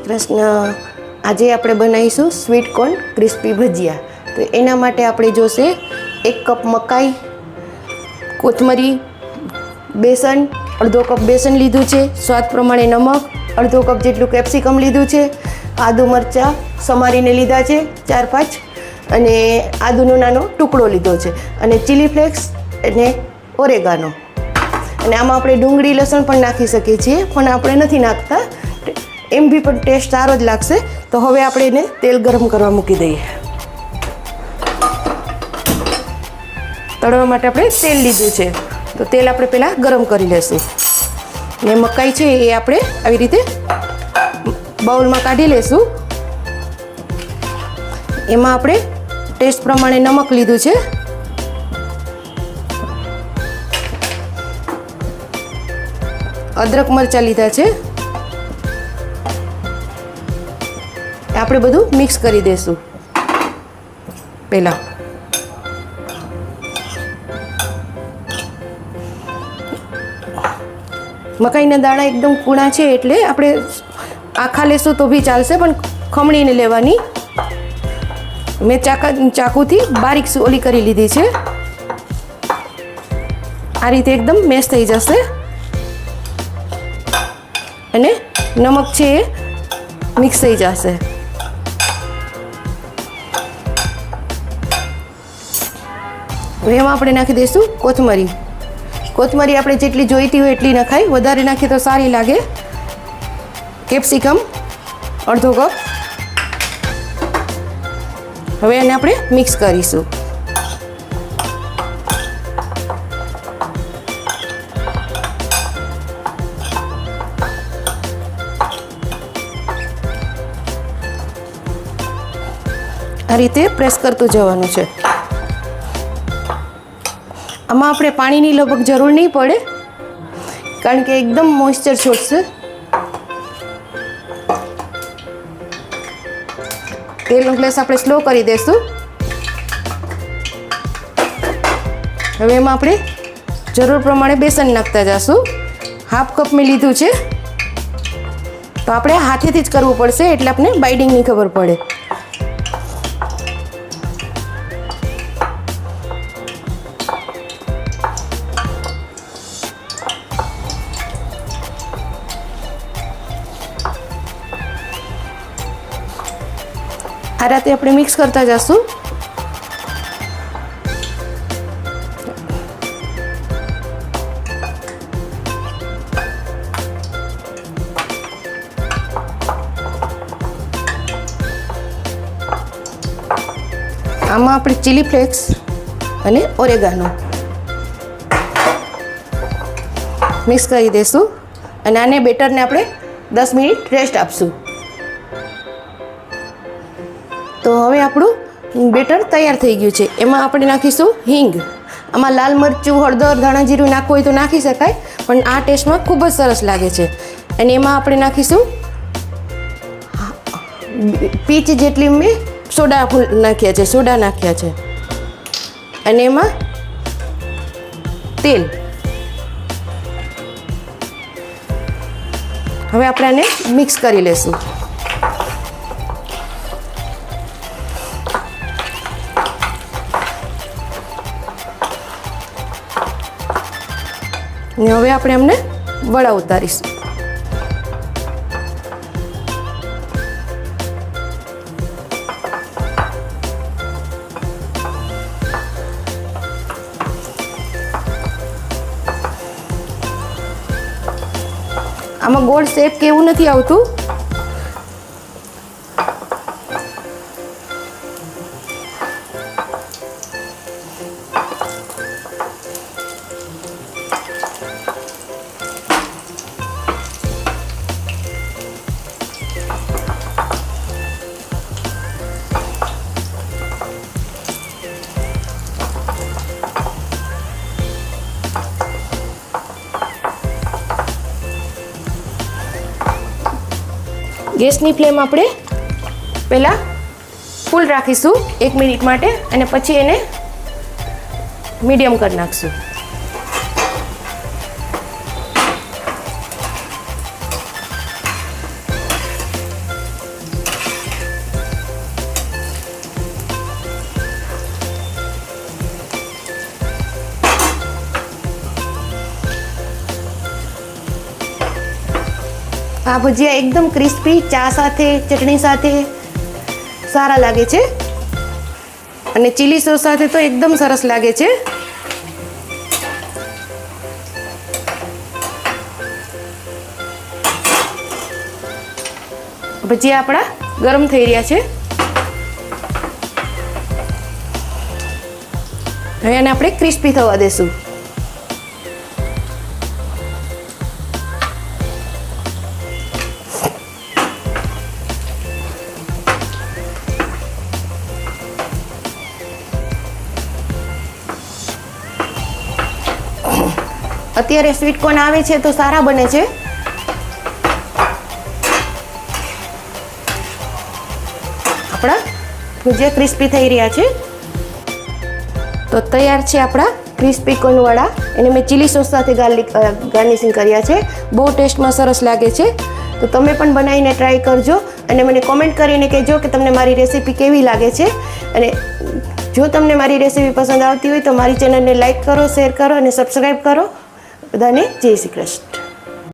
કૃષ્ણ. આજે આપણે બનાવીશું સ્વીટ કોર્ન ક્રિસ્પી ભજીયા. તો એના માટે આપણે જોશે 1 કપ મકાઈ, કોથમરી, બેસન, અડધો કપ બેસન લીધું છે, સ્વાદ પ્રમાણે નમક, અડધો કપ જેટલું કેપ્સિકમ લીધું છે, આદુ મરચાં સમારીને લીધા છે 4-5, અને આદુનો નાનો ટુકડો લીધો છે, અને ચીલી ફ્લેક્સ અને ઓરેગાનો. અને આમાં આપણે ડુંગળી લસણ પણ નાખી શકીએ છીએ, પણ આપણે નથી નાખતા, એમ બી પણ ટેસ્ટ સારો જ લાગશે. તો હવે આપણે એને તેલ ગરમ કરવા મૂકી દઈએ. તળવા માટે આપણે તેલ લીધું છે, તો તેલ આપણે પહેલાં ગરમ કરી લેશું. ને મકાઈ છે એ આપણે આવી રીતે બાઉલમાં કાઢી લેશું. એમાં આપણે ટેસ્ટ પ્રમાણે નમક લીધું છે, અદરક મરચાં લીધા છે. આપણે બધું મિક્સ કરી દઈશું. પહેલાં મકાઈના દાણા એકદમ કૂણા છે એટલે આપણે આખા લેશું તો બી ચાલશે, પણ ખમણીને લેવાની. મેં ચાકુથી બારીક ઓલી કરી લીધી છે. આ રીતે એકદમ મેશ થઈ જશે. અને નમક છે એ મિક્સ થઈ જશે. હવે એમાં આપણે નાખી દઈશું કોથમરી. કોથમરી આપણે જેટલી જોઈતી હોય એટલી નખાય, વધારે નાખીએ તો સારી લાગે. કેપ્સિકમ અડધો કપ. હવે એને આપણે મિક્સ કરીશું. આ રીતે પ્રેસ કરતું જવાનું છે. આમાં આપણે પાણીની લગભગ જરૂર નહીં પડે, કારણ કે એકદમ મોઇસ્ચર છોડશે. તેલનો ગેસ આપણે સ્લો કરી દઈશું. હવે એમાં આપણે જરૂર પ્રમાણે બેસન નાખતા જઈશું. 1/2 કપ મેં લીધું છે, તો આપણે હાથેથી જ કરવું પડશે, એટલે આપણે બાઇડિંગની ખબર પડે. આ રાતે આપણે મિક્સ કરતા જઈશું. આમાં આપણે ચીલી ફ્લેક્સ અને ઓરેગાનો મિક્સ કરી દઈશું, અને આને બેટરને આપણે 10 મિનિટ રેસ્ટ આપશું. તો હવે આપણું બેટર તૈયાર થઈ ગયું છે. એમાં આપણે નાખીશું હિંગ. આમાં લાલ મરચું, હળદર, ધાણા જીરું નાખવું હોય તો નાખી શકાય, પણ આ ટેસ્ટમાં ખૂબ જ સરસ લાગે છે. અને એમાં આપણે નાખીશું પીચ જેટલી મેં સોડા નાખ્યા છે, સોડા નાખ્યા છે. અને એમાં તેલ. હવે આપણે આને મિક્સ કરી લઈશું. ને હવે આપણે એમને વડા ઉતારીશું. આમાં ગોળ શેપ કે એવું નથી આવતું. ગેસની ફ્લેમ આપણે પહેલાં ફૂલ રાખીશું 1 મિનિટ માટે, અને પછી એને મીડિયમ કરી નાખશું. આ ભજીયા એકદમ ક્રિસ્પી ચા સાથે, ચટણી સાથે સારા લાગે છે અને ચીલી સોસ સાથે તો એકદમ સરસ લાગે છે. ભજીયા આપણા ગરમ થઈ રહ્યા છે. હવે આને આપણે ક્રિસ્પી થવા દેશું. અત્યારે સ્વીટ કોર્ન આવે છે તો સારા બને છે. આપણા ભજીયા ક્રિસ્પી થઈ રહ્યા છે. તો તૈયાર છે આપણા ક્રિસ્પી કોર્નવાળા. એને મેં ચીલી સોસ સાથે ગાર્નિશિંગ કર્યા છે. બહુ ટેસ્ટમાં સરસ લાગે છે. તો તમે પણ બનાવીને ટ્રાય કરજો અને મને કોમેન્ટ કરીને કહેજો કે તમને મારી રેસીપી કેવી લાગે છે. અને જો તમને મારી રેસીપી પસંદ આવતી હોય તો મારી ચેનલને લાઈક કરો, શેર કરો અને સબસ્ક્રાઈબ કરો. બધાને જય શ્રી કૃષ્ણ.